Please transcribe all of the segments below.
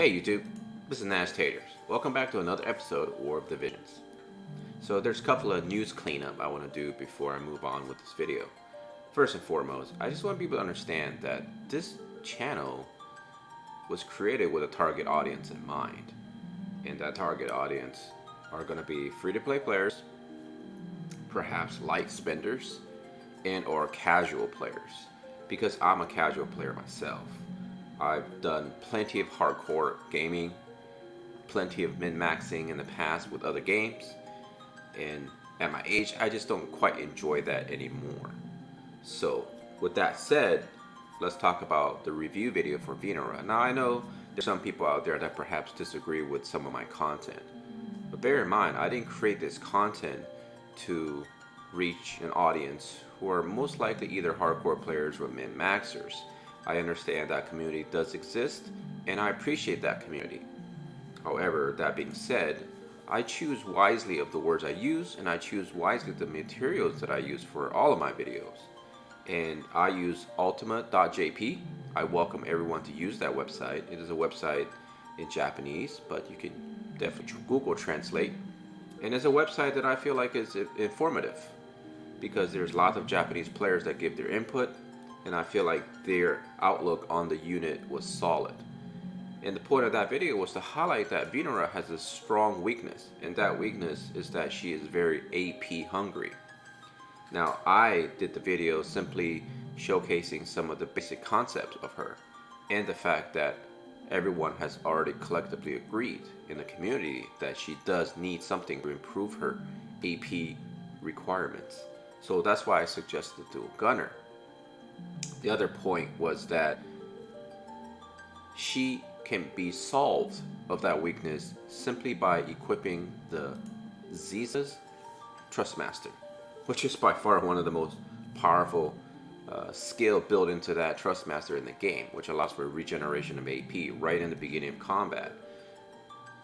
Hey YouTube, this is Nashtaters. Welcome back to another episode of War of the Visions. So there's a couple of news cleanup I want to do before I move on with this video. First and foremost, I just want people to understand that this channel was created with a target audience in mind. And that target audience are going to be free-to-play players, perhaps light spenders, and or casual players. Because I'm a casual player myself. I've done plenty of hardcore gaming, plenty of min-maxing in the past with other games, and at my age, I just don't quite enjoy that anymore. So, with that said, let's talk about the review video for Venera. Now, I know there's some people out there that perhaps disagree with some of my content, but bear in mind, I didn't create this content to reach an audience who are most likely either hardcore players or min-maxers. I understand that community does exist, and I appreciate that community. However, that being said, I choose wisely of the words I use, and I choose wisely the materials that I use for all of my videos. And I use ultima.jp. I welcome everyone to use that website. It is a website in Japanese, but you can definitely Google Translate. And it's a website that I feel like is informative, because there's lots of Japanese players that give their input, and I feel like their outlook on the unit was solid. And the point of that video was to highlight that Venera has a strong weakness, and that weakness is that she is very AP hungry. Now, I did the video simply showcasing some of the basic concepts of her, and the fact that everyone has already collectively agreed in the community that she does need something to improve her AP requirements. So that's why I suggested dual gunner. The other point was that she can be solved of that weakness simply by equipping the Ziza's Trustmaster, which is by far one of the most powerful skill built into that Trustmaster in the game, which allows for regeneration of AP right in the beginning of combat.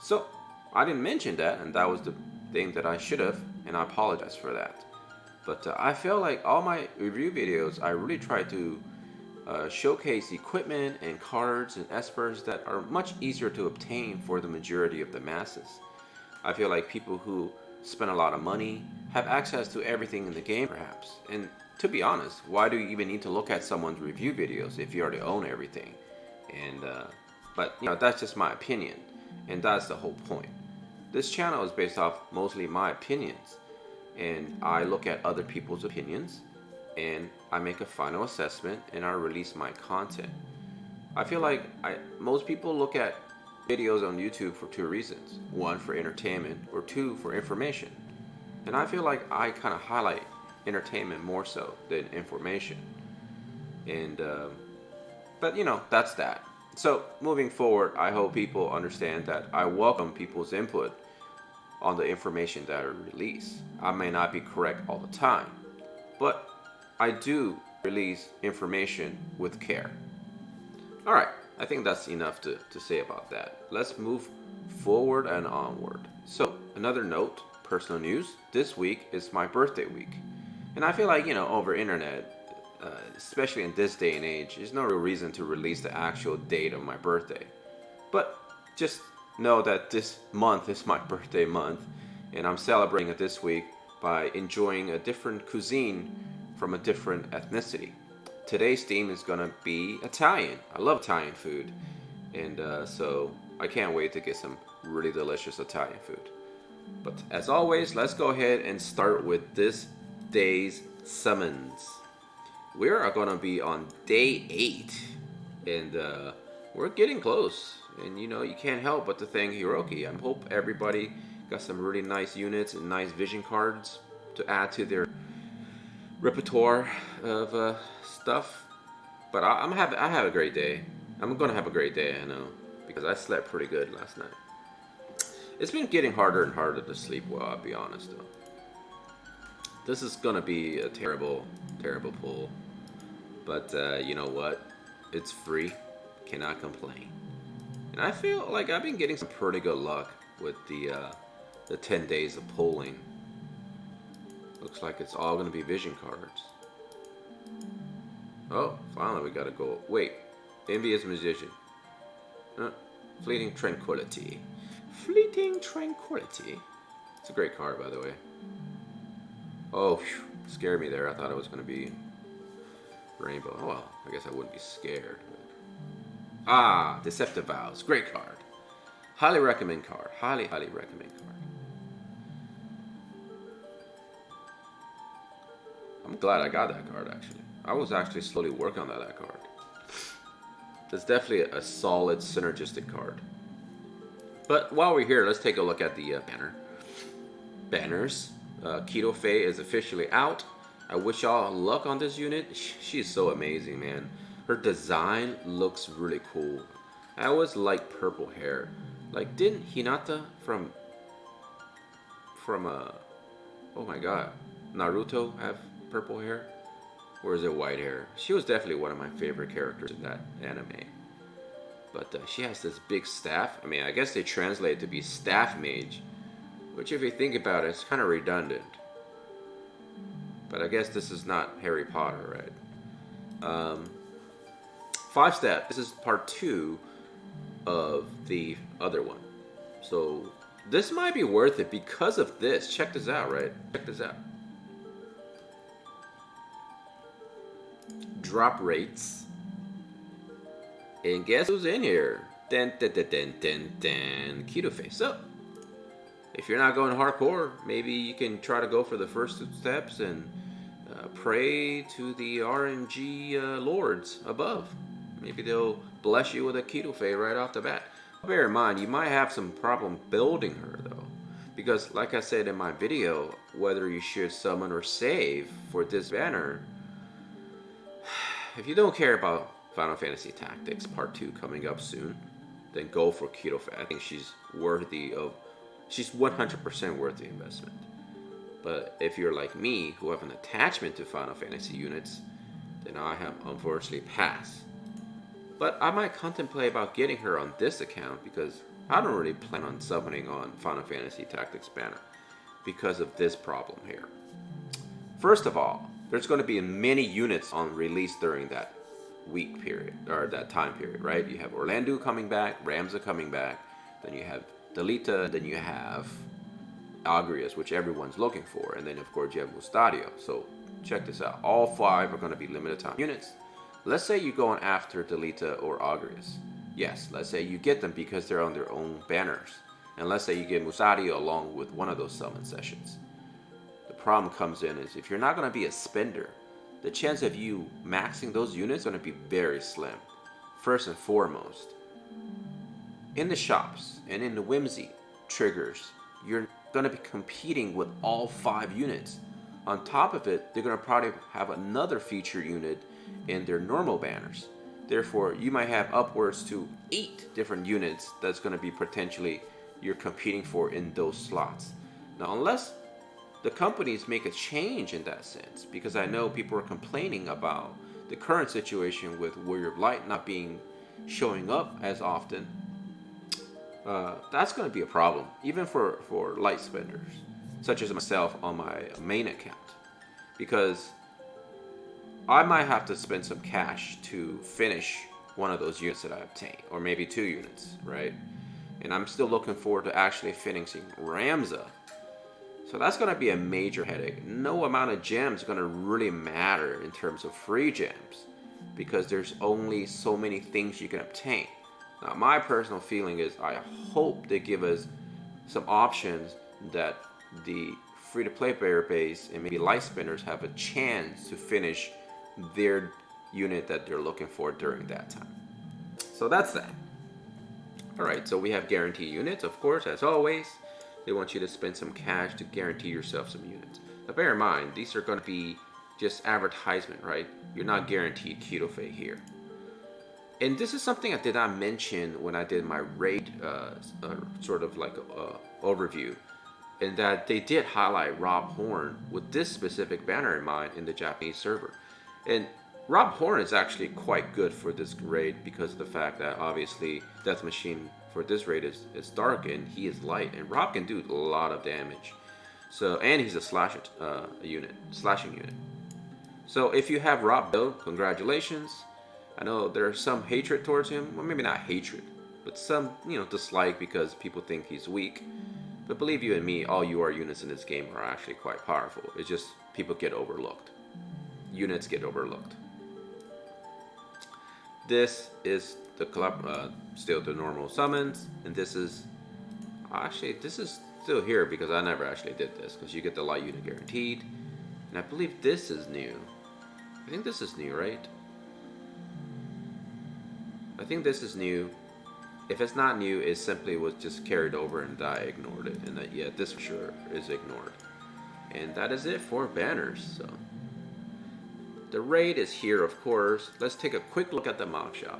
So I didn't mention that, and that was the thing that I should have, and I apologize for that. But I feel like all my review videos, I really try to showcase equipment and cards and espers that are much easier to obtain for the majority of the masses. I feel like people who spend a lot of money have access to everything in the game, perhaps. And to be honest, why do you even need to look at someone's review videos if you already own everything? And but that's just my opinion, and that's the whole point. This channel is based off mostly my opinions. And I look at other people's opinions, and I make a final assessment, and I release my content. I feel like most people look at videos on YouTube for two reasons. One, for entertainment, or two, for information. And I feel like I kind of highlight entertainment more so than information. And, but that's that. So, moving forward, I hope people understand that I welcome people's input on the information that I release. I may not be correct all the time, but I do release information with care. Alright, I think that's enough to say about that. Let's move forward and onward. So, another note, personal news, this week is my birthday week. And I feel like, over internet, especially in this day and age, there's no real reason to release the actual date of my birthday. But just know that this month is my birthday month, and I'm celebrating it this week by enjoying a different cuisine from a different ethnicity. Today's theme is gonna be Italian. I love Italian food, and so I can't wait to get some really delicious Italian food. But as always, let's go ahead and start with this day's summons. We are gonna be on day 8, and we're getting close. And you can't help but to thank Hiroki. I hope everybody got some really nice units and nice vision cards to add to their repertoire of stuff. But I have a great day. I'm gonna have a great day, I know, because I slept pretty good last night. It's been getting harder and harder to sleep well, I'll be honest though. This is gonna be a terrible, terrible pull. But you know what? It's free. Cannot complain. And I feel like I've been getting some pretty good luck with the 10 days of pulling. Looks like it's all going to be vision cards. Oh, finally we got to go. Wait, envious musician. Fleeting Tranquility. Fleeting Tranquility. It's a great card, by the way. Oh, phew, scared me there. I thought it was going to be Rainbow. Oh, well, I guess I wouldn't be scared. But... Ah, Deceptive Vows. Great card. Highly recommend card. Highly recommend card. I'm glad I got that card, actually. I was actually slowly working on that card. It's definitely a solid synergistic card. But while we're here, let's take a look at the banner. Banners. Keto Faye is officially out. I wish y'all luck on this unit. She's so amazing, man. Her design looks really cool. I always like purple hair. Like, didn't Hinata from oh my god, Naruto have purple hair? Or is it white hair? She was definitely one of my favorite characters in that anime. But she has this big staff. I mean, I guess they translate it to be staff mage, which if you think about it, it's kind of redundant. But I guess this is not Harry Potter, right? 5-step. This is part 2 of the other one. So this might be worth it because of this. Check this out, right? Check this out. Drop rates. And guess who's in here? Keto Face. So, if you're not going hardcore, maybe you can try to go for the first 2 steps and pray to the RNG lords above. Maybe they'll bless you with a Keto Face right off the bat. Bear in mind, you might have some problem building her though. Because like I said in my video, whether you should summon or save for this banner, if you don't care about Final Fantasy Tactics Part 2 coming up soon, then go for Keto Face. I think she's worthy of, she's 100% worth the investment. But if you're like me, who have an attachment to Final Fantasy units, then I have unfortunately passed. But I might contemplate about getting her on this account because I don't really plan on summoning on Final Fantasy Tactics banner because of this problem here. First of all, there's going to be many units on release during that week period, or that time period, right? You have Orlando coming back, Ramza coming back, then you have Delita, then you have Agrias, which everyone's looking for, and then of course you have Mustadio. So check this out. All 5 are going to be limited time units. Let's say you're going after Delita or Agrias. Yes, let's say you get them because they're on their own banners. And let's say you get Musadio along with one of those summon sessions. The problem comes in is if you're not going to be a spender, the chance of you maxing those units is going to be very slim. First and foremost, in the shops and in the Whimsy triggers, you're going to be competing with all 5 units. On top of it, they're going to probably have another feature unit in their normal banners. Therefore, you might have upwards to 8 different units that's going to be potentially you're competing for in those slots. Now, unless the companies make a change in that sense, because I know people are complaining about the current situation with Warrior of Light not showing up as often, that's going to be a problem, even for light spenders, such as myself on my main account, because I might have to spend some cash to finish one of those units that I obtained, or maybe 2 units, right? And I'm still looking forward to actually finishing Ramza. So that's going to be a major headache. No amount of gems is going to really matter in terms of free gems, because there's only so many things you can obtain. Now, my personal feeling is I hope they give us some options that the free-to-play player base and maybe light spinners have a chance to finish their unit that they're looking for during that time. So that's that. Alright, so we have guaranteed units, of course, as always. They want you to spend some cash to guarantee yourself some units. Now bear in mind, these are going to be just advertisement, right? You're not guaranteed Keto Faye here. And this is something I did not mention when I did my raid sort of like overview, in that they did highlight Rob Horn with this specific banner in mind in the Japanese server. And Rob Horn is actually quite good for this raid because of the fact that obviously Death Machine for this raid is dark and he is light, and Rob can do a lot of damage. So, and he's a slashing unit. So if you have Rob build, congratulations. I know there's some hatred towards him, well maybe not hatred, but some, dislike because people think he's weak. But believe you and me, all UR units in this game are actually quite powerful. It's just people get overlooked. Units get overlooked. This is the club, still the normal summons, and this is still here because I never actually did this, because you get the light unit guaranteed, and I believe this is new. I think this is new, right? I think this is new. If it's not new, it simply was just carried over and I ignored it, and yeah, this for sure is ignored. And that is it for banners. So the raid is here, of course. Let's take a quick look at the mock shop.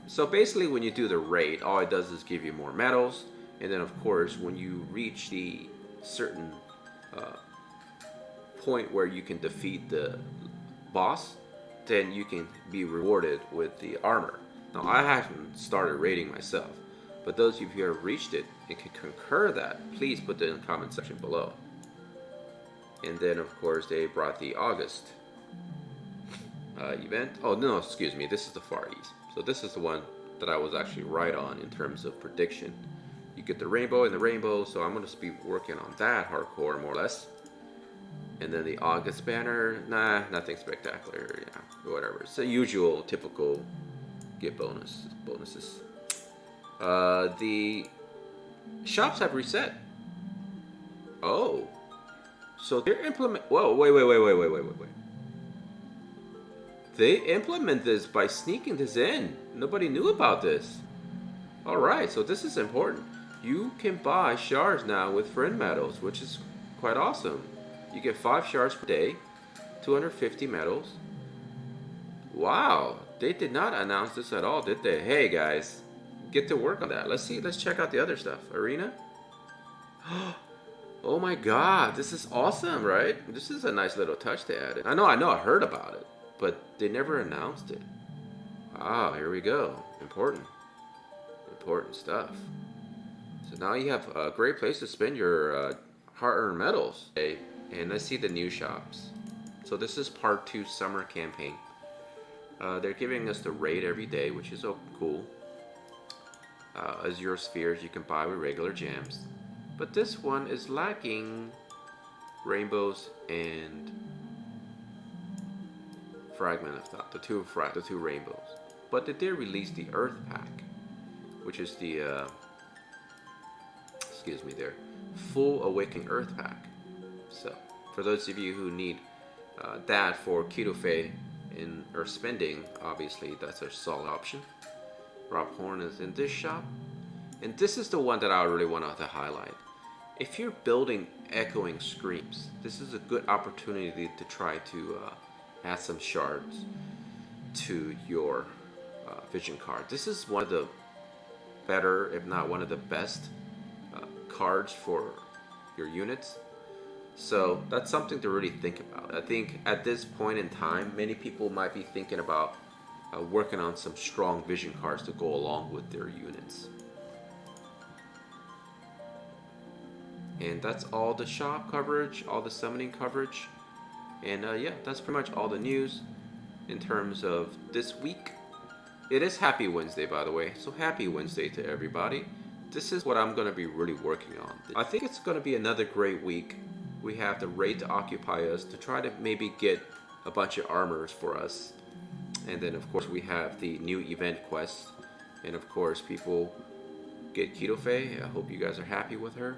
So basically, when you do the raid, all it does is give you more medals, and then of course, when you reach the certain point where you can defeat the boss, then you can be rewarded with the armor. Now, I haven't started raiding myself, but those of you who have reached it and can concur that, please put it in the comment section below. And then, of course, they brought the August event. Oh, no, excuse me. This is the Far East. So this is the one that I was actually right on in terms of prediction. You get the rainbow and the rainbow, so I'm going to be working on that hardcore, more or less. And then the August banner, nah, nothing spectacular. Yeah, whatever. It's the usual, typical get bonuses. The shops have reset. Oh, so they're Whoa, wait. They implement this by sneaking this in. Nobody knew about this. All right, so this is important. You can buy shards now with friend medals, which is quite awesome. You get 5 shards per day, 250 medals. Wow, they did not announce this at all, did they? Hey guys, get to work on that. Let's check out the other stuff. Arena. Oh my god, this is awesome, right? This is a nice little touch they added. I know I heard about it, but they never announced it. Ah, here we go. Important stuff. So now you have a great place to spend your hard-earned medals. Okay, and let's see the new shops. So this is part 2 summer campaign. They're giving us the raid every day, which is so cool. Azure spheres you can buy with regular gems, but this one is lacking rainbows and fragment of thought, the two rainbows. But they did release the Earth Pack, which is the full Awakening Earth Pack. So for those of you who need that for Keto Fei or spending, obviously that's a solid option. Rob Horn is in this shop, and this is the one that I really want to highlight. If you're building echoing screams, this is a good opportunity to try to add some shards to your vision card. This is one of the better, if not one of the best cards for your units. So that's something to really think about. I think at this point in time, many people might be thinking about working on some strong vision cards to go along with their units. And that's all the shop coverage, all the summoning coverage. And yeah, that's pretty much all the news in terms of this week. It is Happy Wednesday, by the way. So happy Wednesday to everybody. This is what I'm going to be really working on. I think it's going to be another great week. We have the raid to occupy us to try to maybe get a bunch of armors for us. And then, of course, we have the new event quest. And, of course, people get Keto Fei. I hope you guys are happy with her.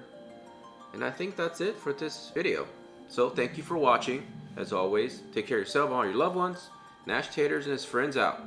And I think that's it for this video. So, thank you for watching. As always, take care of yourself and all your loved ones. Nashtaters and his friends out.